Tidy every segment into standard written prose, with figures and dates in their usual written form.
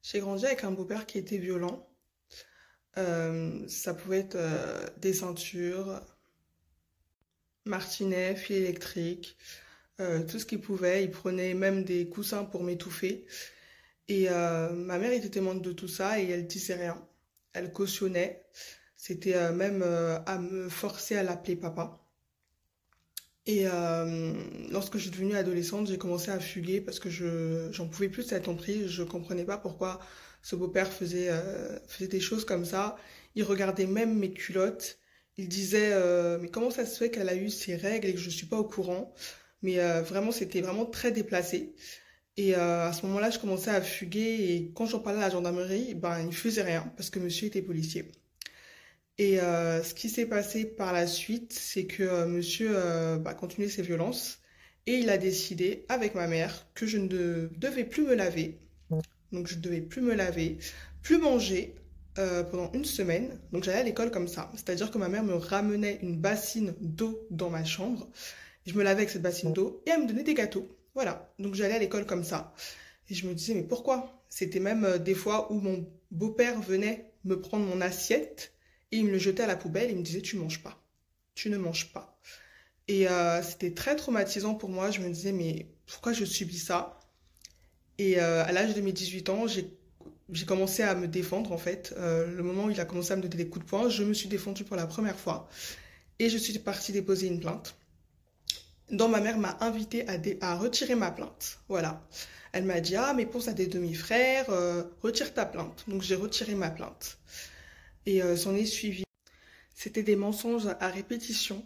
J'ai grandi avec un beau-père qui était violent. Ça pouvait être des ceintures, martinets, fil électrique, tout ce qu'il pouvait. Il prenait même des coussins pour m'étouffer. Et ma mère était témoin de tout ça et elle disait rien. Elle cautionnait. C'était même à me forcer à l'appeler papa. Et lorsque je suis devenue adolescente, j'ai commencé à fuguer parce que j'en pouvais plus de cette emprise. Je comprenais pas pourquoi ce beau-père faisait des choses comme ça. Il regardait même mes culottes. Il disait mais comment ça se fait qu'elle a eu ses règles et que je suis pas au courant? Mais vraiment, c'était vraiment très déplacé. Et à ce moment-là, je commençais à fuguer et quand j'en parlais à la gendarmerie, ben il faisait rien parce que monsieur était policier. Et ce qui s'est passé par la suite, c'est que monsieur continuait ses violences et il a décidé avec ma mère que je ne devais plus me laver. Donc je ne devais plus me laver, plus manger pendant une semaine. Donc j'allais à l'école comme ça. C'est-à-dire que ma mère me ramenait une bassine d'eau dans ma chambre. Je me lavais avec cette bassine d'eau et elle me donnait des gâteaux. Voilà. Donc j'allais à l'école comme ça. Et je me disais, mais pourquoi? C'était même des fois où mon beau-père venait me prendre mon assiette et il me le jetait à la poubelle et il me disait, tu manges pas. Tu ne manges pas. Et c'était très traumatisant pour moi. Je me disais, mais pourquoi je subis ça? Et à l'âge de mes 18 ans, j'ai commencé à me défendre en fait. Le moment où il a commencé à me donner des coups de poing, je me suis défendue pour la première fois. Et je suis partie déposer une plainte. Donc ma mère m'a invitée à retirer ma plainte. Voilà. Elle m'a dit, ah mais pense à tes demi-frères, retire ta plainte. Donc j'ai retiré ma plainte. Et s'en est suivi. C'était des mensonges à répétition.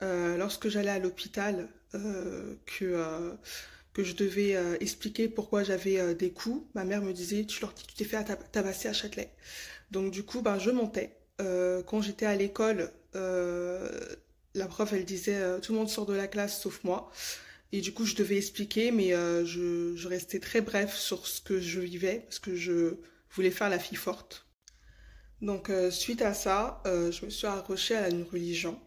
Lorsque j'allais à l'hôpital, que je devais expliquer pourquoi j'avais des coups, ma mère me disait, tu leur dis que tu t'es fait tabasser à Châtelet. Donc du coup, ben, je mentais. Quand j'étais à l'école, la prof, elle disait, tout le monde sort de la classe sauf moi. Et du coup, je devais expliquer, mais je restais très bref sur ce que je vivais, parce que je voulais faire la fille forte. Donc, suite à ça, je me suis accrochée à une religion.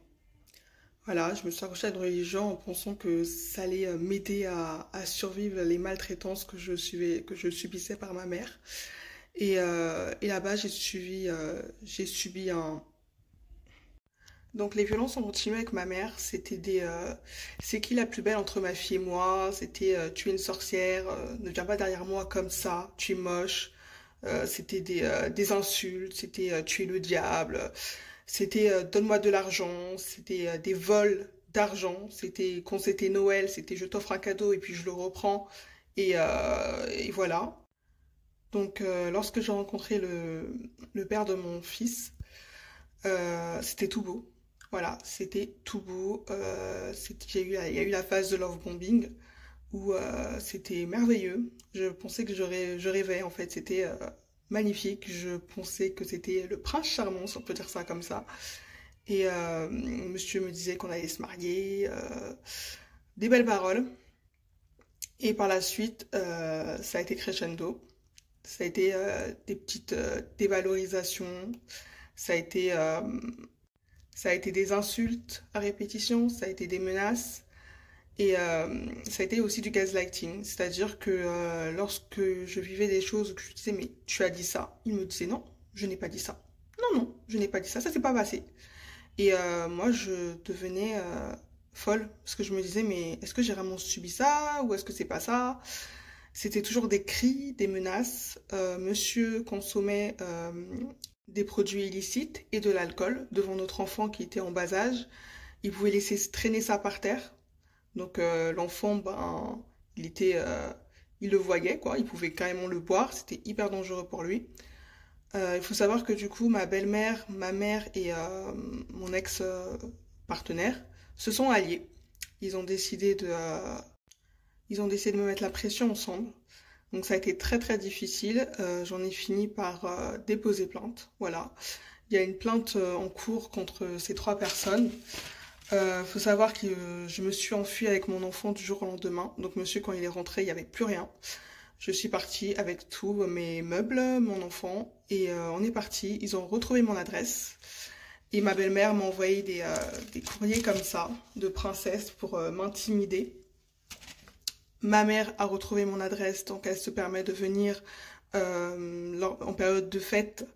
Voilà, je me suis accrochée à une religion en pensant que ça allait m'aider à survivre les maltraitances que je subissais par ma mère. Et là-bas, j'ai subi un... Donc les violences en continu avec ma mère, c'était c'est qui la plus belle entre ma fille et moi? C'était tu es une sorcière, ne viens pas derrière moi comme ça, tu es moche. C'était des insultes, c'était tu es le diable. C'était donne-moi de l'argent, c'était des vols d'argent, c'était quand c'était Noël, c'était je t'offre un cadeau et puis je le reprends. Et voilà. Donc lorsque j'ai rencontré le père de mon fils, c'était tout beau. Voilà, c'était tout beau. Il y a eu la phase de love bombing où c'était merveilleux. Je pensais que je rêvais en fait. C'était magnifique. Je pensais que c'était le prince charmant, si on peut dire ça comme ça. Et monsieur me disait qu'on allait se marier. Des belles paroles. Et par la suite, ça a été crescendo. Ça a été des petites dévalorisations. Ça a été, euh, ça a été des insultes à répétition. Ça a été des menaces. Et ça a été aussi du gaslighting. C'est-à-dire que lorsque je vivais des choses que je disais, mais tu as dit ça. Il me disait, non, je n'ai pas dit ça. Non, non, je n'ai pas dit ça. Ça s'est pas passé. Et moi, je devenais folle. Parce que je me disais, mais est-ce que j'ai vraiment subi ça? Ou est-ce que c'est pas ça? C'était toujours des cris, des menaces. Monsieur consommait des produits illicites et de l'alcool devant notre enfant qui était en bas âge. Il pouvait laisser traîner ça par terre. Donc l'enfant, ben, il le voyait, quoi. Il pouvait carrément le boire. C'était hyper dangereux pour lui. Il faut savoir que du coup, ma belle-mère, ma mère et mon ex-partenaire se sont alliés. Ils ont décidé de, euh, ils ont décidé de me mettre la pression ensemble. Donc ça a été très très difficile. J'en ai fini par déposer plainte. Voilà. Il y a une plainte en cours contre ces trois personnes. Faut savoir que je me suis enfuie avec mon enfant du jour au lendemain. Donc monsieur, quand il est rentré, il n'y avait plus rien. Je suis partie avec tous mes meubles, mon enfant, et on est parti. Ils ont retrouvé mon adresse. Et ma belle-mère m'a envoyé des courriers comme ça, de princesse, pour m'intimider. Ma mère a retrouvé mon adresse, donc elle se permet de venir en période de fête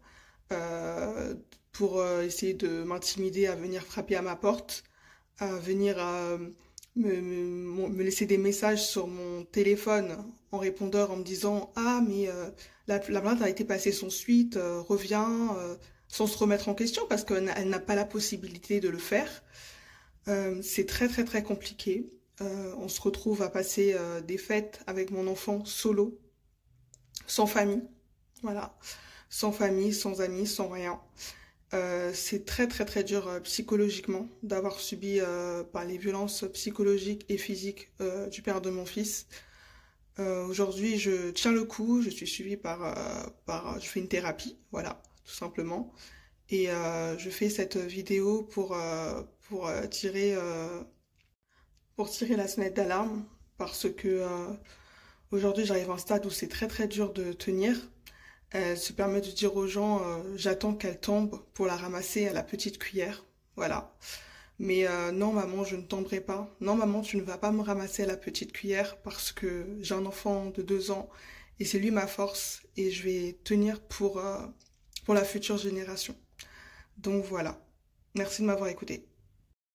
euh, pour essayer de m'intimider à venir frapper à ma porte, à venir me laisser des messages sur mon téléphone en répondeur en me disant ah mais la plainte a été passée sans suite, reviens, sans se remettre en question parce qu'elle n'a pas la possibilité de le faire. C'est très très très compliqué. On se retrouve à passer des fêtes avec mon enfant solo, sans famille, voilà, sans famille, sans amis, sans rien. C'est très très très dur psychologiquement d'avoir subi par les violences psychologiques et physiques du père de mon fils. Aujourd'hui, je tiens le coup, je suis suivie je fais une thérapie, voilà, tout simplement. Et je fais cette vidéo pour tirer la sonnette d'alarme parce que aujourd'hui, j'arrive à un stade où c'est très très dur de tenir. Elle se permet de dire aux gens, j'attends qu'elle tombe pour la ramasser à la petite cuillère. Voilà. Mais non, maman, je ne tomberai pas. Non, maman, tu ne vas pas me ramasser à la petite cuillère parce que j'ai un enfant de 2 ans et c'est lui ma force et je vais tenir pour la future génération. Donc voilà. Merci de m'avoir écouté.